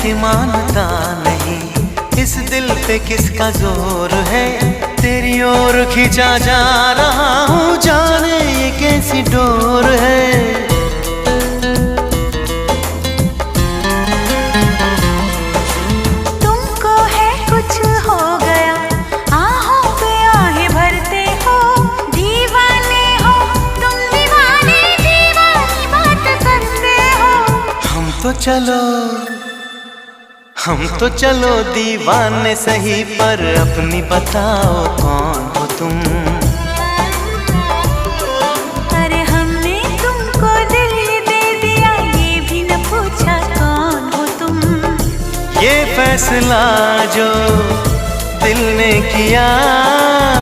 ऐसी मानता नहीं, इस दिल पे किसका जोर है, तेरी ओर खींचा जा रहा हूँ, जाने ये कैसी डोर है। तुमको है कुछ हो गया, आहों पे आहें भरते हो, दीवाने हो तुम, दीवाने दीवानी बात करते हो। हम तो चलो दीवाने सही, पर अपनी बताओ कौन हो तुम। अरे हमने तुमको दिल दे दिया, ये भी न पूछा कौन हो तुम। ये फैसला जो दिल ने किया